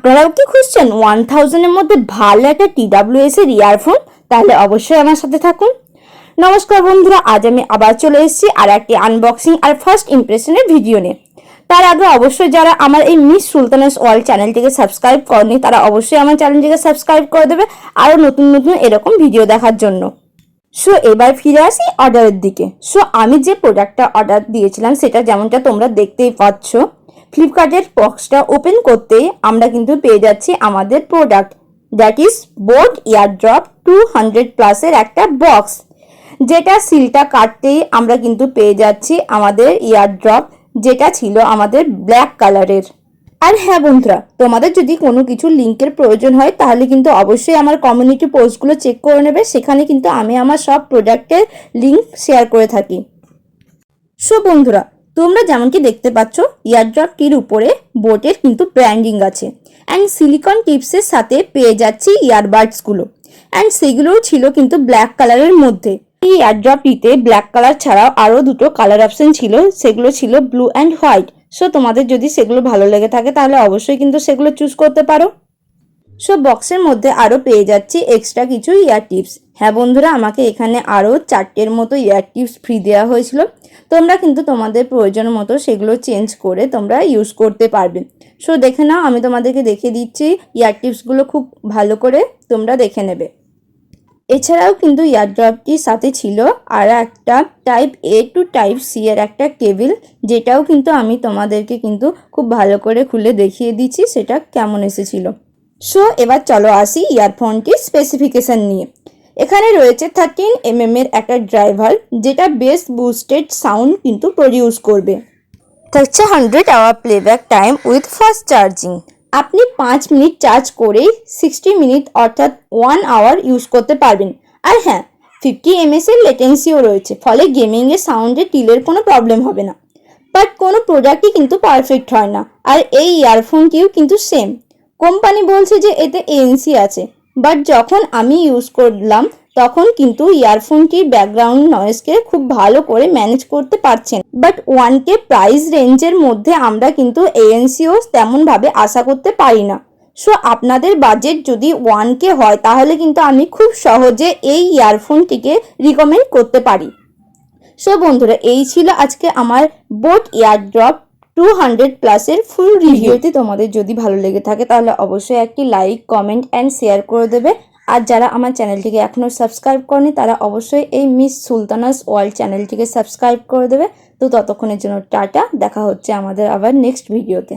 আপনারাও কি খুঁজছেন 1000 এর মধ্যে ভালো একটা TWS এর ইয়ারফোন? তাহলে অবশ্যই আমার সাথে থাকুন। নমস্কার বন্ধুরা, আজ আমি আবার চলে এসেছি আর একটি আনবক্সিং আর ফার্স্ট ইমপ্রেশনের ভিডিও নিয়ে। তার আগে অবশ্যই যারা আমার এই মিস সুলতানাস ওয়ার্ল্ড চ্যানেলটিকে সাবস্ক্রাইব করেনি তারা অবশ্যই আমার চ্যানেলটিকে সাবস্ক্রাইব করে দেবে আরও নতুন নতুন এরকম ভিডিও দেখার জন্য। সো এবার ফিরে আসি অর্ডারের দিকে। সো আমি যে প্রোডাক্টটা অর্ডার দিয়েছিলাম সেটা যেমনটা তোমরা দেখতেই পাচ্ছ, ফ্লিপকার্টের বক্সটা ওপেন করতেই আমরা কিন্তু পেয়ে যাচ্ছি আমাদের product, that is boat airdrop 200 প্লাসের একটা বক্স, যেটা সিলটা কাটতেই আমরা কিন্তু পেয়ে যাচ্ছি আমাদের ইয়ারড্রপ, যেটা ছিল আমাদের ব্ল্যাক কালারের। আর হ্যাঁ বন্ধুরা, তোমাদের যদি কোনো কিছু লিঙ্কের প্রয়োজন হয় তাহলে কিন্তু অবশ্যই আমার কমিউনিটি পোস্টগুলো চেক করে নেবে, সেখানে কিন্তু আমি আমার সব প্রোডাক্টের লিঙ্ক শেয়ার করে থাকি। সো বন্ধুরা, তোমরা যেমনকি দেখতে পাচ্ছ ইয়ারড্রপটির উপরে বোটের কিন্তু ব্র্যান্ডিং আছে অ্যান্ড সিলিকন টিপসের সাথে পেয়ে যাচ্ছি ইয়ারবাডসগুলো, অ্যান্ড সেগুলোও ছিল কিন্তু ব্ল্যাক কালারের মধ্যে। এই ইয়ারড্রপটিতে ব্ল্যাক কালার ছাড়াও আরও দুটো কালার অপশন ছিল, সেগুলো ছিল ব্লু অ্যান্ড হোয়াইট। সো তোমাদের যদি সেগুলো ভালো লেগে থাকে তাহলে অবশ্যই কিন্তু সেগুলো চুজ করতে পারো। সো বক্সের মধ্যে আরও পেয়ে যাচ্ছি এক্সট্রা কিছু ইয়ার টিপস। হ্যাঁ বন্ধুরা, আমাকে এখানে আরও 4টের মতো ইয়ার টিপস ফ্রি দেওয়া হয়েছিল। তোমরা কিন্তু তোমাদের প্রয়োজন মতো সেগুলো চেঞ্জ করে তোমরা ইউজ করতে পারবে। সো দেখে নাও, আমি তোমাদেরকে দেখিয়ে দিচ্ছি ইয়ার টিপসগুলো, খুব ভালো করে তোমরা দেখে নেবে। এছাড়াও কিন্তু ইয়ারড্রপটির সাথে ছিল আর একটা type A to type C এর একটা কেবিল, যেটাও কিন্তু আমি তোমাদেরকে কিন্তু খুব ভালো করে খুলে দেখিয়ে দিচ্ছি সেটা কেমন এসেছিল। সো এবার চলো আসি ইয়ারফোনটির স্পেসিফিকেশন নিয়ে। এখানে রয়েছে 13mm এর একটা ড্রাইভার, যেটা বেস বুস্টেড সাউন্ড কিন্তু প্রডিউস করবে। থাকছে 100 hour playback time with fast charging. আপনি 5 মিনিট চার্জ করেই 60 মিনিট অর্থাৎ 1 আওয়ার ইউজ করতে পারবেন। আর হ্যাঁ, 50 ms এর লেটেন্সিও রয়েছে, ফলে গেমিংয়ের সাউন্ডে টিলের কোনো প্রবলেম হবে না। বাট কোনো প্রোডাক্টই কিন্তু পারফেক্ট হয় না, আর এই ইয়ারফোনটিও কিন্তু সেম। কোম্পানি বলছে যে এতে ANC আছে, বাট যখন আমি ইউজ করলাম তখন কিন্তু ইয়ারফোনটির ব্যাকগ্রাউন্ড নয়েজকে খুব ভালো করে ম্যানেজ করতে পারছেন। বাট 1K প্রাইস রেঞ্জের মধ্যে আমরা কিন্তু ANCও তেমনভাবে আশা করতে পারি না। সো আপনাদের বাজেট যদি 1K হয় তাহলে কিন্তু আমি খুব সহজে এই ইয়ারফোনটিকে রিকমেন্ড করতে পারি। সো বন্ধুরা, এই ছিল আজকে আমার বোট ইয়ারড্রপ 200 প্লাসের ফুল রিভিউতে। তোমাদের যদি ভালো লেগে থাকে তাহলে অবশ্যই একটি লাইক, কমেন্ট অ্যান্ড শেয়ার করে দেবে। আর যারা আমার চ্যানেলটিকে এখনও সাবস্ক্রাইব করেনি তারা অবশ্যই এই মিস সুলতানাস ওয়ার্ল্ড চ্যানেলটিকে সাবস্ক্রাইব করে দেবে। তো ততক্ষণের জন্য টাটা, দেখা হচ্ছে আমাদের আবার নেক্সট ভিডিওতে।